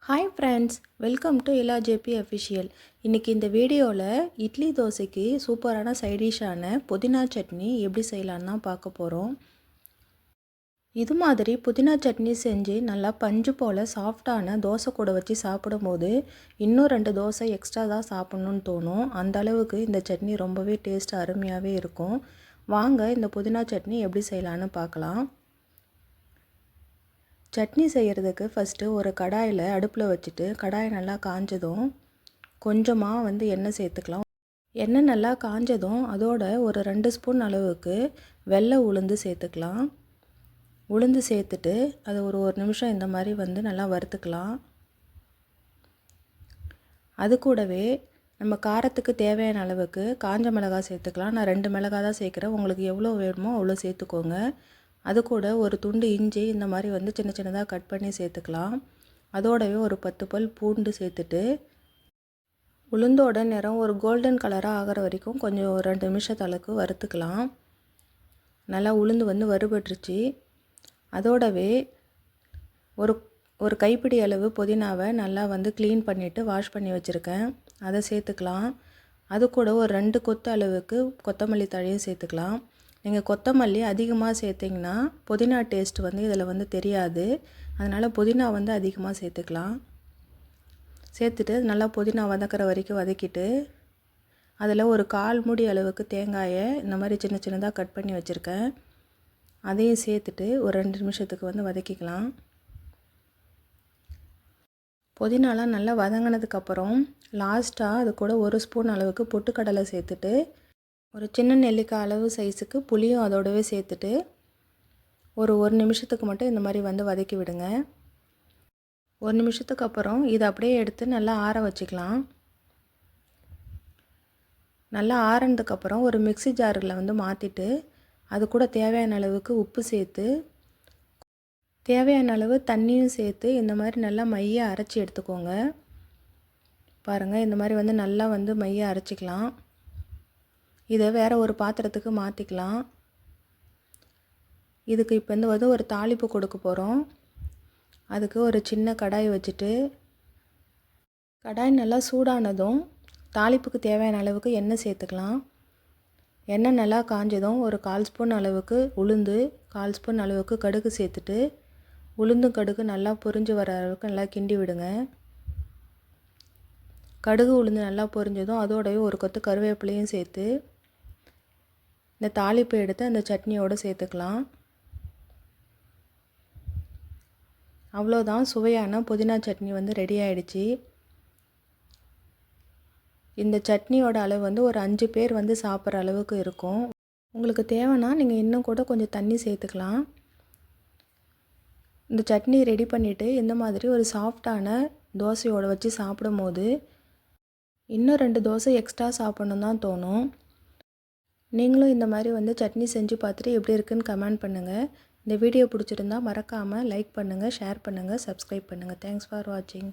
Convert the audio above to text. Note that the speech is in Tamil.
Hi friends, welcome to Ila JP official. இன்றைக்கி இந்த வீடியோவில் இட்லி தோசைக்கு சூப்பரான சைடிஷான புதினா சட்னி எப்படி செய்யலான்னு தான் பார்க்க போகிறோம். இது மாதிரி புதினா சட்னி செஞ்சு நல்லா பஞ்சு போல் சாஃப்டான தோசை கூட வச்சு சாப்பிடும்போது இன்னும் 2 தோசை எக்ஸ்ட்ரா தான் சாப்பிட்ணுன்னு தோணும். அந்த அளவுக்கு இந்த சட்னி ரொம்பவே டேஸ்ட் அருமையாகவே இருக்கும். வாங்க இந்த புதினா சட்னி எப்படி செய்யலான்னு பார்க்கலாம். சட்னி செய்கிறதுக்கு ஃபஸ்ட்டு ஒரு கடாயில் அடுப்பில் வச்சுட்டு கடாய் நல்லா காஞ்சதும் கொஞ்சமாக எண்ணெய் சேர்த்துக்கலாம். எண்ணெய் நல்லா காஞ்சதும் அதோட ஒரு 2 ஸ்பூன் அளவுக்கு வெள்ளை உளுந்து சேர்த்துக்கலாம். உளுந்து சேர்த்துட்டு அதை ஒரு நிமிஷம் இந்த மாதிரி நல்லா வறுத்துக்கலாம். அது கூடவே நம்ம காரத்துக்கு தேவையான அளவுக்கு காஞ்ச மிளகாய் சேர்த்துக்கலாம். நான் 2 மிளகாய் தான் சேர்க்குறேன். உங்களுக்கு எவ்வளோ வேணுமோ அவ்வளோ சேர்த்துக்கோங்க. அது கூட ஒரு துண்டு இஞ்சி இந்த மாதிரி சின்ன சின்னதாக கட் பண்ணி சேர்த்துக்கலாம். அதோடவே ஒரு 10 பல் பூண்டு சேர்த்துட்டு உளுந்தோட நிறம் ஒரு கோல்டன் கலராக ஆகிற வரைக்கும் கொஞ்சம் 2 நிமிஷத்தளவுக்கு வறுத்துக்கலாம். நல்லா உளுந்து வறுபட்டுருச்சு. அதோடவே ஒரு கைப்பிடி அளவு புதினாவை நல்லா க்ளீன் பண்ணிவிட்டு வாஷ் பண்ணி வச்சுருக்கேன். அதை சேர்த்துக்கலாம். அது கூட ஒரு 2 கொத்து அளவுக்கு கொத்தமல்லி தழையும் சேர்த்துக்கலாம். நீங்கள் கொத்தமல்லி அதிகமாக சேர்த்திங்கன்னா புதினா டேஸ்ட் இதில் தெரியாது. அதனால் புதினா அதிகமாக சேர்த்துக்கலாம். சேர்த்துட்டு நல்லா புதினா வதக்கிற வரைக்கும் வதக்கிட்டு அதில் ஒரு 1/4 மூடி அளவுக்கு தேங்காயை இந்த மாதிரி சின்ன சின்னதாக கட் பண்ணி வச்சுருக்கேன். அதையும் சேர்த்துட்டு ஒரு 2 நிமிஷத்துக்கு வதக்கிக்கலாம். புதினாலாம் நல்லா வதங்கினதுக்கப்புறம் லாஸ்ட்டாக அது கூட 1 ஸ்பூன் அளவுக்கு பொட்டுக்கடலை சேர்த்துட்டு ஒரு சின்ன நெல்லிக்காய் அளவு சைஸுக்கு புளியும் அதோடவே சேர்த்துட்டு ஒரு நிமிஷத்துக்கு மட்டும் இந்த மாதிரி வதக்கி விடுங்க. 1 நிமிஷத்துக்கு அப்புறம் இதை அப்படியே எடுத்து நல்லா ஆற வச்சுக்கலாம். நல்லா ஆறினதுக்கப்புறம் ஒரு மிக்ஸி ஜாரில் மாற்றிட்டு அது கூட தேவையான அளவுக்கு உப்பு சேர்த்து தேவையான அளவு தண்ணியும் சேர்த்து இந்த மாதிரி நல்லா மைய அரைச்சி எடுத்துக்கோங்க. பாருங்கள், இந்த மாதிரி நல்லா மைய அரைச்சிக்கலாம். இதை வேறு ஒரு பாத்திரத்துக்கு மாற்றிக்கலாம். இதுக்கு இப்போ ஒரு தாளிப்பு கொடுக்க போகிறோம். அதுக்கு ஒரு சின்ன கடாய் வச்சுட்டு கடாய் நல்லா சூடானதும் தாளிப்புக்கு தேவையான அளவுக்கு எண்ணெய் சேர்த்துக்கலாம். எண்ணெய் நல்லா காஞ்சதும் ஒரு 1/4 ஸ்பூன் அளவுக்கு உளுந்து 1/4 ஸ்பூன் அளவுக்கு கடுகு சேர்த்துட்டு உளுந்தும் கடுகு நல்லா பொரிஞ்சு வர அளவுக்கு நல்லா கிண்டி விடுங்க. கடுகு உளுந்து நல்லா பொரிஞ்சதும் அதோடவே ஒரு கொத்து கருவேப்பிலையும் சேர்த்து இந்த தாளிப்பை எடுத்து அந்த சட்னியோடு சேர்த்துக்கலாம். அவ்வளோதான், சுவையான புதினா சட்னி ரெடி ஆகிடுச்சு. இந்த சட்னியோட அளவு ஒரு 5 பேர் சாப்பிட்ற அளவுக்கு இருக்கும். உங்களுக்கு தேவைன்னா நீங்கள் இன்னும் கூட கொஞ்சம் தண்ணி சேர்த்துக்கலாம். இந்த சட்னி ரெடி பண்ணிவிட்டு இந்த மாதிரி ஒரு சாஃப்டான தோசையோடு வச்சு சாப்பிடும்போது இன்னும் 2 தோசை எக்ஸ்ட்ரா சாப்பிட்ணும் தான் தோணும். நீங்களும் இந்த மாதிரி சட்னி செஞ்சு பார்த்துட்டு எப்படி இருக்குன்னு கமெண்ட் பண்ணுங்கள். இந்த வீடியோ பிடிச்சிருந்தா மறக்காமல் லைக் பண்ணுங்கள், ஷேர் பண்ணுங்கள், சப்ஸ்கிரைப் பண்ணுங்கள். தேங்க்ஸ் ஃபார் வாட்சிங்.